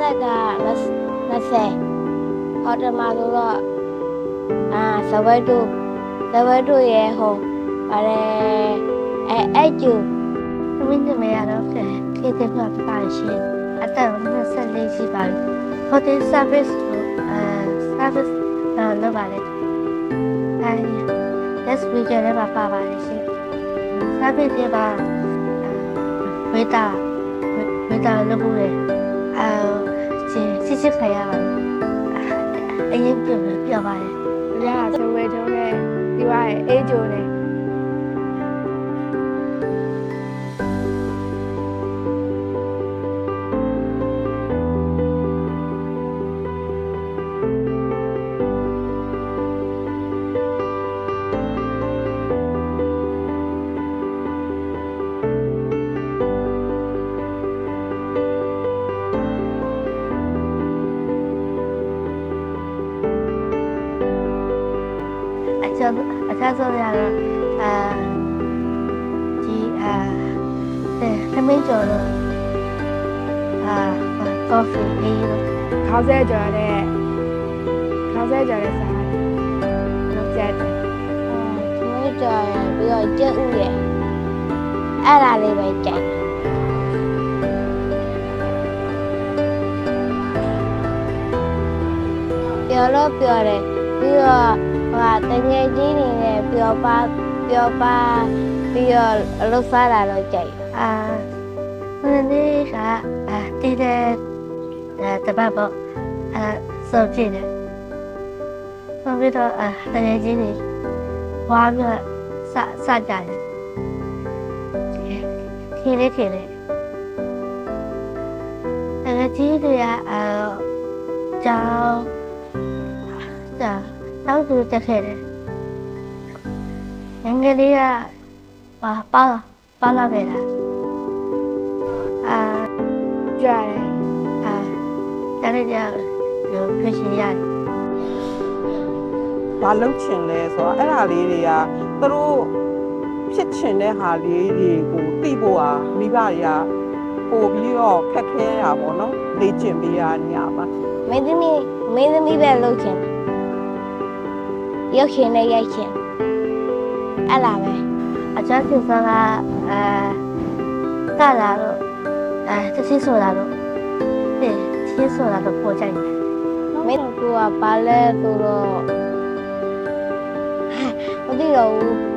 က20ဟောတမဆိုတော့ဇဝဲတို့ရဲ့ဟိုပါတယ်အဲ့ကျူသမီးသမီးရတော့ခေတ္တကပါရှင်အသက်24ရှိပါပြီဟိုတယ် service လုပ်ပါလေnext week လည်းပါပါတယ်ရှင် service ပြပါဝေတာလုပ်ဖို့လေစစ်ခိုင်ရပါအရင်ပြောပါတယ်။ဒါကဇဝဲထုံးနဲ့ဒီပါရဲ့အေးဂျိုနဲ့အခါဆိုရတော့သမင်းကျော်တော့ကော်ဖီလေးခေါင်းဆဲကျော်နဲ့စားလုပ်ကြတယ်သမင်းကျော်ရပြီးတော့ကျက်ဥရအဲ့ဒါလေးပဲကြိုက်ပြောလို့ပြောတယ်ပြီးတော့တငယ်ချင်းတွေနဲ့ပျော်ပါပြီးတော့အလုပ်စားတာတော့ကြိုက်ဒီနေ့ကတည်တဲ့တပတ်ပေါ့စောကြည့်တယ်ဆိုပြီးတော့တငယ်ချင်းတွေဝါပြီးတော့စကြတယ်ခေလေးတငယ်ချင်းတွေကကျောင်းသူတက်ခဲ့တယ်ငယ်လေးကပါလာခဲ့တာကြရတယ်ကြဖြစ်ရှင်ရတယ်ဘာလုပ်ချင်လဲဆိုတော့အဲ့ဒါလေးတွေကသူတို့ဖြစ်ချင်တဲ့ဟာလေးတွေကိုသိဖို့ဟာမိဘတွေကပို့ပြီးတော့ခက်ခဲရပါတော့လေ့ကျင့်ပေးရညပါမင်းသမီးပဲလုပ်ချင်ရုပ်ရှင်နဲ့ရိုက်ရှင်အဲ့လာပဲအချမ်းစင်စကကလာတော့တသိဆိုတာတော့ချင်းဆိုတာတော့ပေါ်ကြိုက်တယ်မင်းတို့ကပါလဲဆိုတော့မသိတော့ဘူး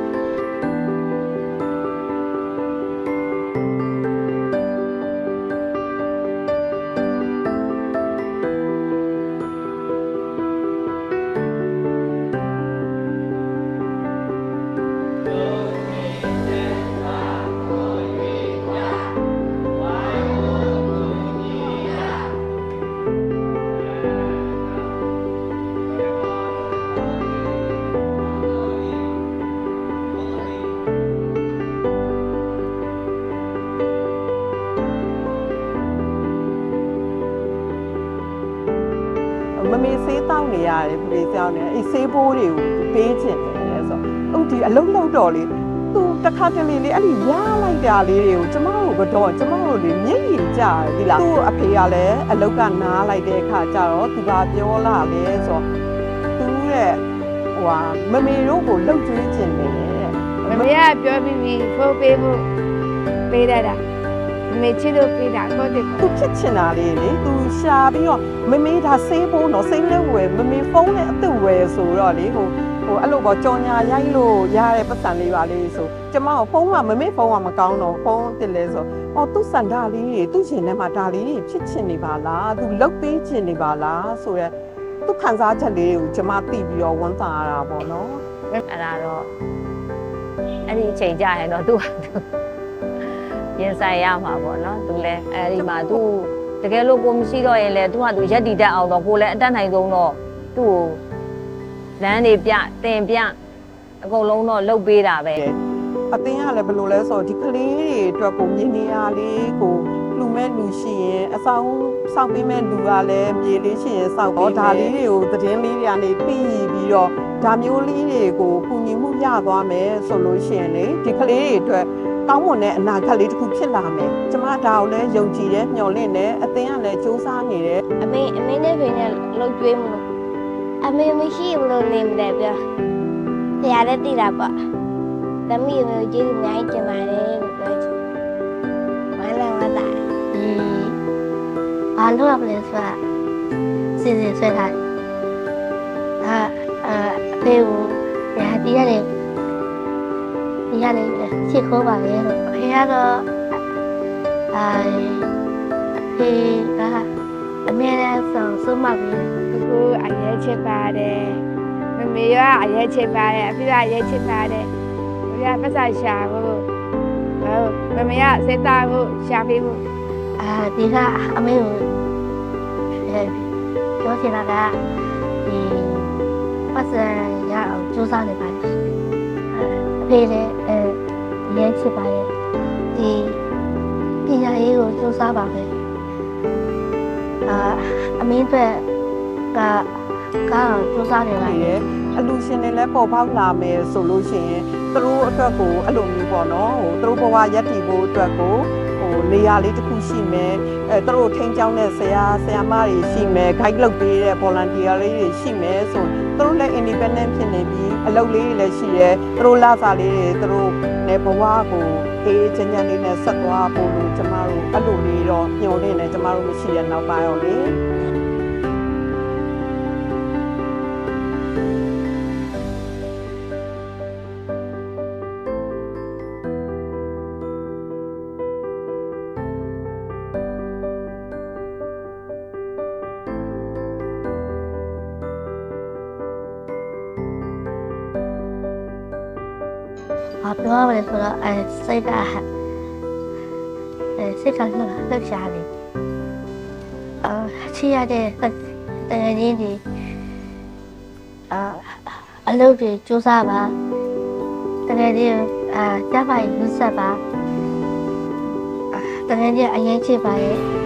မမေဆေးတောင်းနေရတယ်ပြေးကြောင်းနေအဲ့ဆေးဘိုးတွေကိုပေးချင်တယ်ဆိုတော့ဒီအလုံးလုံးတော်လေးသူတခါတလေလေးအဲ့ဒီရလိုက်တာလေးတွေကိုကျမတို့ကတော့ကျမတို့တွေမျက်ရည်ကျတယ်ဒီလားသူ့အဖေကလည်းအလုတ်ကနားလိုက်တဲ့အခါကျတော့သူကပြောလာလဲဆိုတော့သူရဲ့မမေတို့ကိုလှုပ်ကြွေးချင်တယ်မမေကပြောပြီးဖိုးပေးတတ်တာမေချစ်လို့ပေးတာတော့ဒီသူဖြစ်ချင်တာလေးလေသူရှာပြီးတော့မမေဒါဆေးဖို့တော့စိတ်လက်ဝယ်မမေဖုန်းနဲ့အသက်ဝယ်ဆိုတော့လေအဲ့လိုပေါ့ကြော်ညာရိုက်လို့ရတဲ့ပတ်စံလေးပါလေးဆိုကျမကဖုန်းကမမေဖုန်းကမကောင်းတော့ဖုန်းတစ်လဲဆိုသူစန္ဒလေးတွေသူရှင်ထဲမှာဒါလေးတွေဖြစ်ချင်နေပါလားသူလုတ်ပေးချင်နေပါလားဆိုရဲသူခံစားချက်လေးကိုကျမသိပြီးတော့ဝန်တာရတာပေါ့နော်အဲ့ဒါတော့အဲ့ဒီအချိန်ကြာရင်တော့သူရင်ဆိုင်ရမှာပေါ့နော်သူလည်းအဲ့ဒီမှာသူတကယ်လို့ကိုမရှိတော့ရင်လည်းသူကသူရက်တည်တတ်အောင်တော့ကိုလည်းအတတ်နိုင်ဆုံးတော့သူ့ကိုလမ်းတွေတင်ပြအကုန်လုံးတော့လှုပ်ပေးတာပဲအတင်းကလည်းဘယ်လိုလဲဆိုတော့ဒီကလေးတွေအတွက်ကိုမြင်နေရလေးကိုလူမဲ့လူရှိရင်အဆောင်စောက်ပေးမဲ့လူကလည်းမြေလေးရှိရင်စောက်တော့ဒါလေးတွေကိုသတင်းလေးတွေကနေပြီးပြီးတော့ဒါမျိုးလေးတွေကိုပူညီမှုရသွားမယ်ဆိုလို့ရှိရင်လေဒီကလေးတွေအတွက် ကောင်းမွန်တဲ့အနာဂတ်လေးတစ်ခုဖြစ်လာမယ်ကျမဒါကိုလည်းယုံကြည်တယ်မျှော်လင့်တယ်အသင်းကလည်းစူးစမ်းနေတယ် အမေနဲ့ဖေနဲ့လှုပ်ကြွေးမလို့အမေမရှိဘူးလို့နေမတယ်ပြောဆရာလည်းသိတာပေါ့သမီးမျိုးကျေးဇူးအများကြီးတင်ပါတယ်လို့ပြောချင်ဝမ်းလည်းဝမ်းသာဘာလို့အပလဲဆိုတာစီစဉ်ဆွဲထားတယ်အဖေကိုညာဒီရတယ်ချစ်ခိုးပါလေလို့အဖေကတော့ဖေကအမေနဲ့ဆုံးမပြီးကိုအရေးချစ်ပါတယ်မမေကအရေးချစ်ပါတယ်အဖေကအရေးချစ်ပါတယ်မမေကပတ်စာရှာဖို့မမေကစေတာဖို့ရှာပေးဖို့ဒီကအမေကိုပြောချင်တာကဒီပတ်စံရအောင်စူးစမ်းနေပါတယ်အဖေလည်းအရေးချစ်ပါတယ်ဒီပညာရေးကိုစူးစမ်းပါမယ်အမင်းတို့ကစူးစမ်းနေပါရဲ့ အလူရှင်တွေလည်းပေါ်ပေါက်လာမယ်ဆိုလို့ရှိရင်သူတို့အတွက်ကိုအဲ့လိုမျိုးပေါ့နော်သူတို့ဘဝရပ်တည်ဖို့အတွက်ကိုနေရာလေးတစ်ခုရှိမယ်သူတို့ထိန်းကျောင်းတဲ့ဆရာမတွေရှိမယ် guide လုပ်ပေးတဲ့ volunteer လေးတွေရှိမယ်ဆိုသူတို့လည်း independent ဖြစ်နေပြီးအလုပ်လေးတွေလည်းရှိတယ်သူတို့လာစားလေးတွေသူတို့နဲ့ဘဝကိုအေးချမ်းချမ်းလေးနဲ့ဆက်သွားဖို့လို့ကျမတို့အဲ့လိုလေးတော့ညှော်နေတယ်ကျမတို့မရှိတဲ့နောက်ပိုင်းတော့လေ ပြောရမယ်ဆိုတော့စိတ်ကလှုပ်ရှားနေချီရတဲ့တကယ်ချင်းဒီအလုပ်တွေစူးစမ်းပါတကယ်ချင်းကျမကြီးလူဆက်ပါတကယ်ချင်းအရင်ချစ်ပါရဲ့